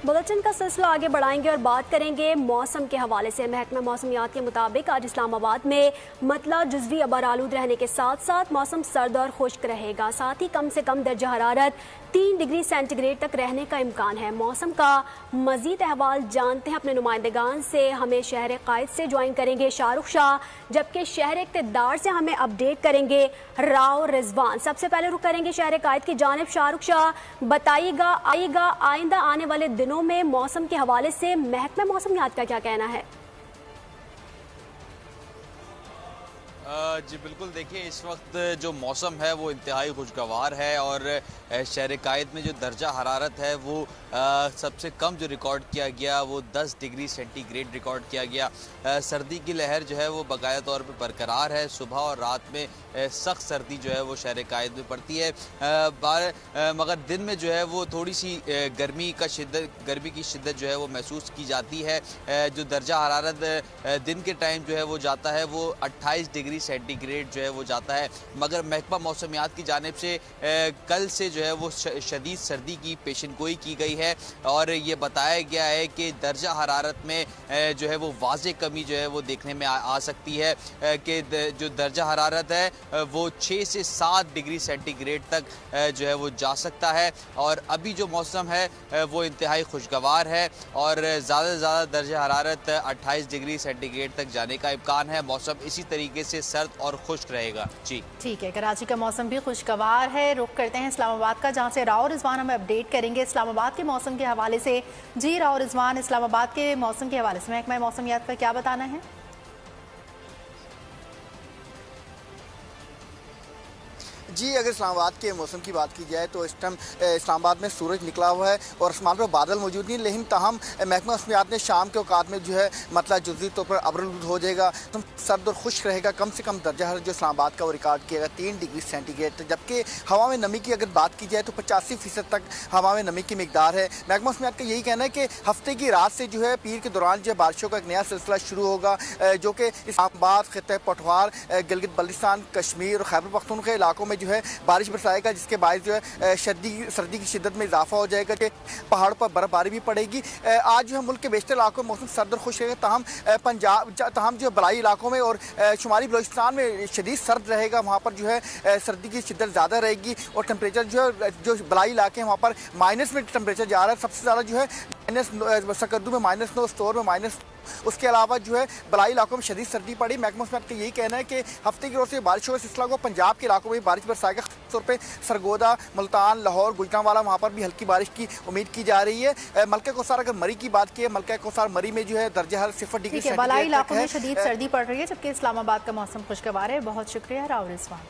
Bulletin का सिलसिला आगे बढ़ाएंगे और बात करेंगे मौसम के हवाले से। महकमा मौसमियात के मुताबिक आज इस्लामाबाद में मतला जुज़वी अबर आलूद रहने के साथ साथ मौसम सर्द और खुश्क रहेगा। साथ ही कम से कम दर्जा हरारत 3 डिग्री सेंटीग्रेड तक रहने का इम्कान है। मौसम का मजीद अहवाल जानते हैं अपने नुमाइंदगान से। हमें शहर कायद से ज्वाइन करेंगे शाहरुख शाह, जबकि शहर इक़्तिदार से हमें अपडेट करेंगे राव रिजवान। सबसे पहले रुक करेंगे शहर कायद की जानिब। शाहरुख शाह, बताइएगा आइंदा आने वाले दिनों में मौसम के हवाले से महकमा मौसमियात का क्या कहना है? जी बिल्कुल, देखिए इस वक्त जो मौसम है वो इंतहाई खुशगवार है और शहर कायद में जो दर्जा हरारत है वो सबसे कम जो रिकॉर्ड किया गया वो 10 डिग्री सेंटीग्रेड रिकॉर्ड किया गया। सर्दी की लहर जो है वो बकाया तौर पे बरकरार है। सुबह और रात में सख्त सर्दी जो है वो शहर कायद में पड़ती है, मगर दिन में जो है वो थोड़ी सी गर्मी की शिद्दत जो है वो महसूस की जाती है। जो दर्जा हरारत दिन के टाइम जो है वो जाता है वो 28 डिग्री सेंटीग्रेड जो है वो जाता है, मगर महकमा मौसमियात की जानिब से कल से जो है वो शदीद सर्दी की पेशनगोई की गई है और ये बताया गया है कि दर्जा हरारत में जो है वो वाज़े कमी जो है वो देखने में आ सकती है कि जो दर्जा हरारत है वो 6 से 7 डिग्री सेंटीग्रेड तक जो है वो जा सकता है। और अभी जो मौसम है वो इंतहाई खुशगवार है और ज़्यादा से ज़्यादा दर्जा हरारत 28 डिग्री सेंटीग्रेड तक जाने का इम्कान है। मौसम इसी तरीके से सर्द और खुश्क रहेगा। जी ठीक है, कराची का मौसम भी खुशगवार है। रुख करते हैं इस्लामाबाद का, जहां से राव रिजवान हमें अपडेट करेंगे इस्लामाबाद के मौसम के हवाले से। जी राव रिजवान, इस्लामाबाद के मौसम के हवाले से महकमा मौसमियात का क्या बताना है? जी, अगर इस्लामाबाद के मौसम की बात की जाए तो इस टाइम इस्लामाबाद में सूरज निकला हुआ है और आसमान पर बादल मौजूद नहीं, लेकिन ताहम महकमा मौसमियात ने शाम के औकात में जो है मतलब जुज़वी तौर पर अबरलूद हो जाएगा, तो सर्द और खुश्क रहेगा। कम से कम दर्जा हरारत जो इस्लामाबाद का वो रिकॉर्ड किया 3 डिग्री सेंटीग्रेड तक, जबकि हवा में नमी की अगर बात की जाए तो 85% तक हवा में नमी की मिकदार है। महकमा मौसमियात का यही कहना है कि हफ्ते की रात से जो है पीर के दौरान जो बारिशों का एक नया सिलसिला शुरू होगा, जो कि इस्लामाबाद, खित्ते पठवार, गिलगित बल्तिस्तान, कश्मीर और खैबर पख्तूनख्वा के इलाकों में जो है बारिश बरसाएगा, जिसके बायस जो है सर्दी की शिद्दत में इजाफा हो जाएगा कि पहाड़ों पर बर्फबारी भी पड़ेगी। आज जो है मुल्क के बेशतर इलाकों में मौसम सर्द और खुश रहेगा, ताहम जो बलाई इलाकों में और शुमाली बलोचिस्तान में शदीद सर्द रहेगा। वहाँ पर जो है सर्दी की शिद्दत ज़्यादा रहेगी और टेम्परेचर जो है जो बलाई इलाके हैं वहाँ पर माइनस में टेम्परेचर जा रहा है। सबसे ज़्यादा जो है -9 सकर्दू में -9, स्टोर में -। उसके अलावा जो है बलाई इलाकों में शदीद सर्दी पड़ी। महकमा मौसमियात का यही कहना है कि हफ्ते की रोज से बारिशों का सिलसिला को पंजाब के इलाकों में भी बारिश बरसाएगा। खासतौर पर सरगोदा, मुल्तान, लाहौर, गुजरांवाला वहाँ पर भी हल्की बारिश की उम्मीद की जा रही है। मलका कौसार अगर मरी की बात की है, मलका कौसार मरी में जो है दर्जा हरारत 0 डिग्री बलाई इलाकों में शदीद सर्दी पड़ रही है, जबकि इस्लामाबाद का मौसम खुशगवार है। बहुत शुक्रिया राव रिजवान।